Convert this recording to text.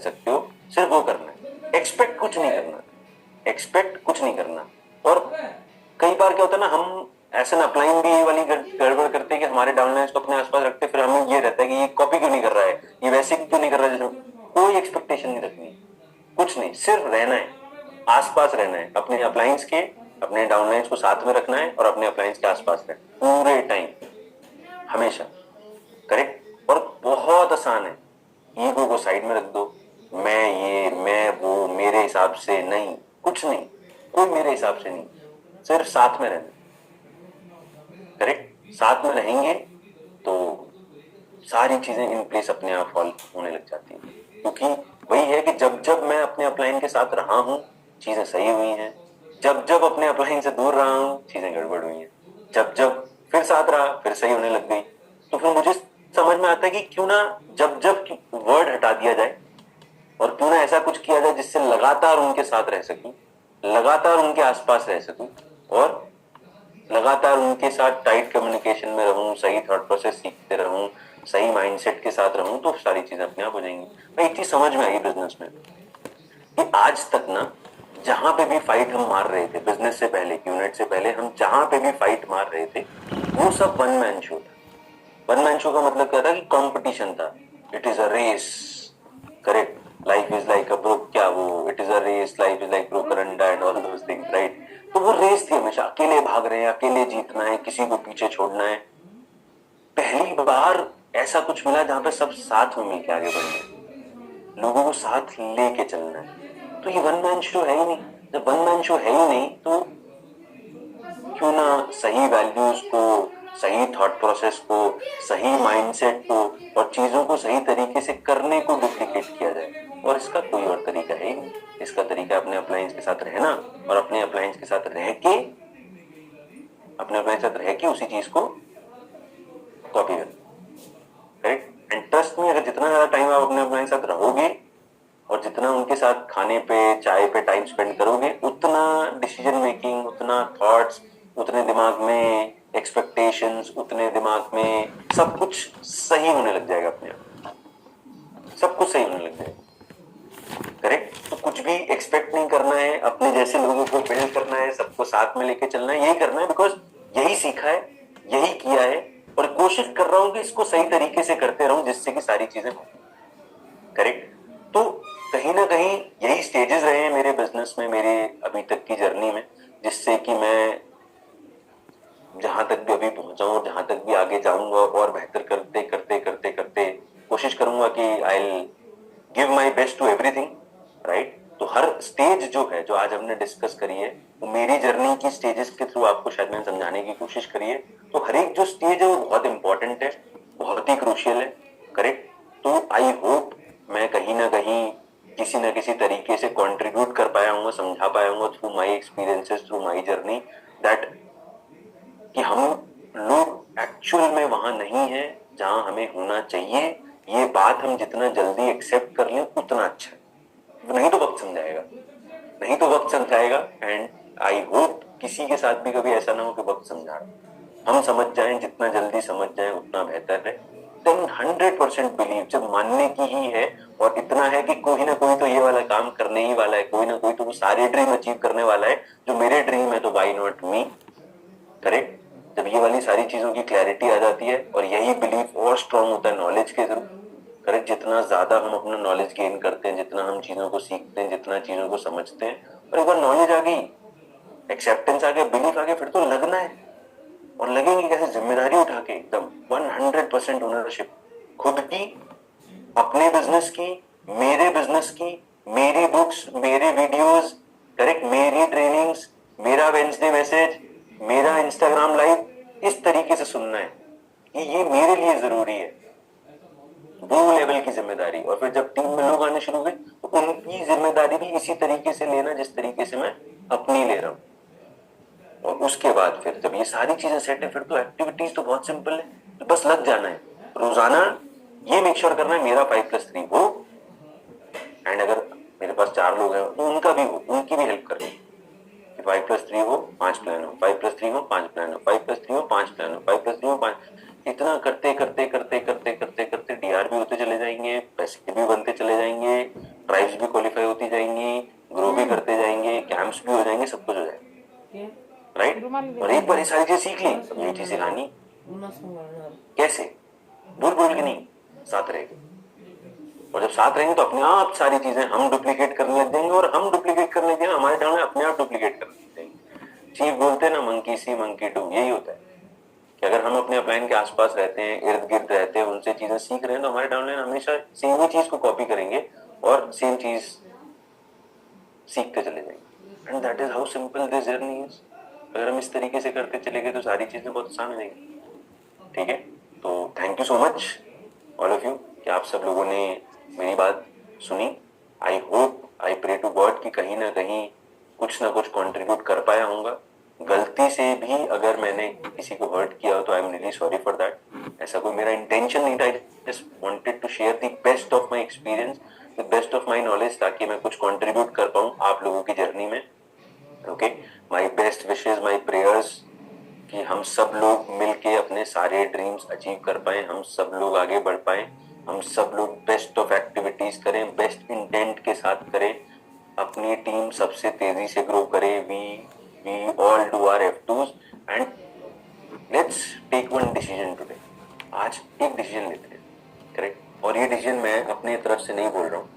सकते हो, सिर्फ वो करना है, एक्सपेक्ट कुछ नहीं करना, एक्सपेक्ट कुछ नहीं करना। और कई बार क्या होता है ना, हम ऐसे ना अपलाइन भी ये वाली गड़बड़ करते हैं कि हमारे डाउनलाइंस को अपने आसपास रखते हैं, फिर हमें ये रहता है कि ये कॉपी क्यों नहीं कर रहा है, ये वैसे क्यों नहीं कर रहा है, जैसे कोई एक्सपेक्टेशन नहीं रखनी, कुछ नहीं, सिर्फ रहना है, आसपास रहना है, अपने अपलाइंस के, अपने डाउनलाइंस को साथ में रखना है और अपने अपलाइंस के आसपास रहना पूरे टाइम, हमेशा। करेक्ट। और बहुत आसान है, ईगो को साइड में रख दो, मैं ये मैं वो मेरे हिसाब से नहीं, कुछ नहीं, कोई मेरे हिसाब से नहीं, सिर्फ साथ में रहना। करेक्ट। साथ में रहेंगे तो सारी चीजें इन प्लेस अपने आप फॉल होने लग जाती है, क्योंकि वही है कि जब जब मैं अपने अपलाइन के साथ रहा हूं चीजें सही हुई हैं, जब जब अपने अपलाइन से दूर रहा हूं चीजें गड़बड़ हुई हैं, जब जब फिर साथ रहा फिर सही होने लग गई। तो फिर मुझे समझ में आता है कि क्यों ना जब जब वर्ड हटा दिया जाए और क्यों ना ऐसा कुछ किया जाए जिससे लगातार उनके साथ रह सकूं, लगातार उनके आसपास रह सकूं और लगातार उनके साथ टाइट कम्युनिकेशन में रहूं, सही थॉट प्रोसेस सीखते रहूं, सही माइंडसेट के साथ रहूं, तो सारी चीजें अपने आप हो जाएंगी। भाई एक चीज समझ में आई बिजनेस में कि आज तक ना जहां पे भी फाइट हम मार रहे थे बिजनेस से पहले, यूनिट से पहले, हम जहां पे भी फाइट मार रहे थे वो सब वन मैन शो था। वन मैन शो का मतलब क्या था कि कंपटीशन था, it is a race. Correct. Life is like a broke, क्या वो, it is a race, life is like broker अंडा and all those things, right. तो वो रेस थी, हमेशा अकेले भाग रहे हैं, अकेले जीतना है, किसी को पीछे छोड़ना है। पहली बार ऐसा कुछ मिला जहां पे सब साथ में मिलकर आगे बढ़ना है, लोगों को साथ लेके चलना है। तो ये वन मैन शो है ही नहीं। जब वन मैन शो है ही नहीं तो क्यों ना सही वैल्यूज को, सही थॉट प्रोसेस को, सही माइंडसेट को और चीजों को सही तरीके से करने को डुप्लीकेट किया जाए। और इसका कोई और तरीका है ही नहीं। इसका तरीका अपने अप्लायंस के साथ रहना और अपने अप्लायंस के साथ रह के, अपने अप्लायंस के साथ रह के उसी चीज को कॉपी करना। करेक्ट। एंड ट्रस्ट में, अगर जितना ज्यादा टाइम आप अपने अप्लायंस के साथ रहोगे और जितना उनके साथ खाने पे चाय पे टाइम स्पेंड करोगे, उतना डिसीजन मेकिंग, उतना थॉट्स, उतने दिमाग में एक्सपेक्टेशंस, उतने दिमाग में सब कुछ सही होने लग जाएगा अपने आप, सब कुछ सही होने लग जाएगा। करेक्ट। तो कुछ भी एक्सपेक्ट नहीं करना है, अपने जैसे लोगों को बिल्ड करना है, सबको साथ में लेके चलना है, यही करना है, बिकॉज यही सीखा है, यही किया है और कोशिश कर रहा हूं कि इसको सही तरीके से करते रहूं जिससे कि सारी चीजें हो। करेक्ट। तो कहीं ना कहीं यही स्टेजेस रहे हैं मेरे बिजनेस में, मेरे अभी तक की जर्नी में, जिससे कि मैं जहां तक भी अभी पहुंचा हूं, जहां तक भी आगे जाऊंगा और बेहतर करते करते करते करते कोशिश करूंगा कि I will give my best to everything. Right. तो हर स्टेज जो है, जो आज हमने डिस्कस करी है, वो मेरी जर्नी की स्टेजेस के थ्रू आपको शायद मैंने समझाने की कोशिश करी है। तो हर एक जो स्टेज है वो बहुत इंपॉर्टेंट है, बहुत ही क्रूशियल है। करेक्ट। तो आई होप मैं कहीं ना कहीं किसी ना किसी तरीके से कंट्रीब्यूट कर पाया हूँ, समझा पाया हूँ through my experiences, through my journey, that कि हम लोग एक्चुअल में वहां नहीं है जहां हमें होना चाहिए। ये बात हम जितना जल्दी एक्सेप्ट कर लें उतना अच्छा है, नहीं तो वक्त समझाएगा, नहीं तो वक्त समझाएगा। एंड आई होप किसी के साथ भी कभी ऐसा ना हो कि वक्त समझा रहा, हम समझ जाएं, जितना जल्दी समझ जाएं उतना बेहतर है। देन 100% बिलीव जब मानने की ही है, और इतना है कि कोई ना कोई तो ये वाला काम करने ही वाला है, कोई ना कोई तो वो सारे ड्रीम अचीव करने वाला है जो मेरे ड्रीम है, तो व्हाई नॉट मी। करेक्ट। जब ये वाली सारी चीजों की क्लैरिटी आ जाती है और यही बिलीफ और स्ट्रांग होता है नॉलेज के थ्रू। करेक्ट। जितना ज्यादा हम अपना नॉलेज गेन करते हैं, जितना हम चीजों को सीखते हैं, जितना चीजों को समझते हैं, और एक बार नॉलेज आ गई, एक्सेप्टेंस आ गया, बिलीफ आ गया, फिर तो लगना है। और लगेंगे कैसे, जिम्मेदारी उठा के एकदम 100% ओनरशिप, खुद की, अपने बिजनेस की, मेरे बिजनेस की, मेरी बुक्स, मेरे वीडियोस, करेक्ट, मेरी ट्रेनिंग्स, मेरा वेंसडे मैसेज, मेरा इंस्टाग्राम लाइव, इस तरीके से सुनना है कि ये मेरे लिए जरूरी है, वो लेवल की जिम्मेदारी। और फिर जब टीम में लोग आने शुरू हुए तो उनकी जिम्मेदारी भी इसी तरीके से लेना जिस तरीके से मैं अपनी ले रहा हूं। और उसके बाद फिर जब ये सारी चीजें सेट है, फिर तो एक्टिविटीज तो बहुत सिंपल है, तो बस लग जाना है रोजाना। ये मेक श्योर करना है मेरा 5+3 हो, एंड अगर मेरे पास 4 लोग हैं तो उनका भी हो, उनकी भी हेल्प करनी कि 5+3 हो 5 प्लान हो, 5+3 हो 5 प्लान हो, 5+3 हो 5 प्लान हो, 5+3 हो 5। इतना करते करते करते करते करते करते डीआर भी होते चले जाएंगे, पैसे भी बनते चले जाएंगे, ड्राइव्स भी क्वालिफाई होती जाएंगी, ग्रो भी करते जाएंगे, कैंप्स भी हो जाएंगे, सब कुछ हो जाएगा, राइट। और एक बार ये सारी चीज सीख ली, अब नई चीज सिखानी कैसे? बोल बोल के नहीं, साथ रहेंगे। और जब साथ रहेंगे तो अपने आप सारी चीजें हम डुप्लीकेट करने लग जाएंगे, और हम डुप्लीकेट करने लग जाएंगे, हमारे टाइम अपने आप डुप्लीकेट करने लग जाएंगे। चीफ बोलते हैं ना, मंकी सी मंकी डू, यही होता है कि अगर हम अपने अपलाइन के आसपास रहते हैं, इर्द गिर्द रहते हैं, उनसे चीजें सीख रहे हैं, तो हमारे डाउनलाइन हमेशा सेम ही चीज को कॉपी करेंगे और सेम चीज सीखते चले जाएंगे। And that is how simple this journey is. अगर हम इस तरीके से करते चले गए तो सारी चीजें बहुत आसान हो जाएंगी, ठीक है। तो thank you so much all of you कि आप सब लोगों ने मेरी बात सुनी। I hope, I pray to God कि कहीं ना कहीं कुछ ना कुछ कंट्रीब्यूट कर पाया होऊंगा। गलती से भी अगर मैंने किसी को हर्ट किया हो तो I am really sorry for that. ऐसा कोई मेरा इंटेंशन नहीं था, I just wanted to share the best of my experience, the best of my knowledge, ताकि मैं कुछ कंट्रीब्यूट कर पाऊं आप लोगों की जर्नी में। Okay, my best wishes, my prayers कि हम सब लोग मिलके अपने सारे ड्रीम्स अचीव कर पाए, हम सब लोग आगे बढ़ पाए, हम सब लोग बेस्ट ऑफ एक्टिविटीज करें, बेस्ट इंटेंट के साथ करें, अपनी टीम सबसे तेजी से ग्रो करे। We all do our F2s and let's take one decision today. आज एक डिसीजन लेते हैं, करेक्ट। और ये डिसीजन मैं अपने तरफ से नहीं बोल रहा हूँ,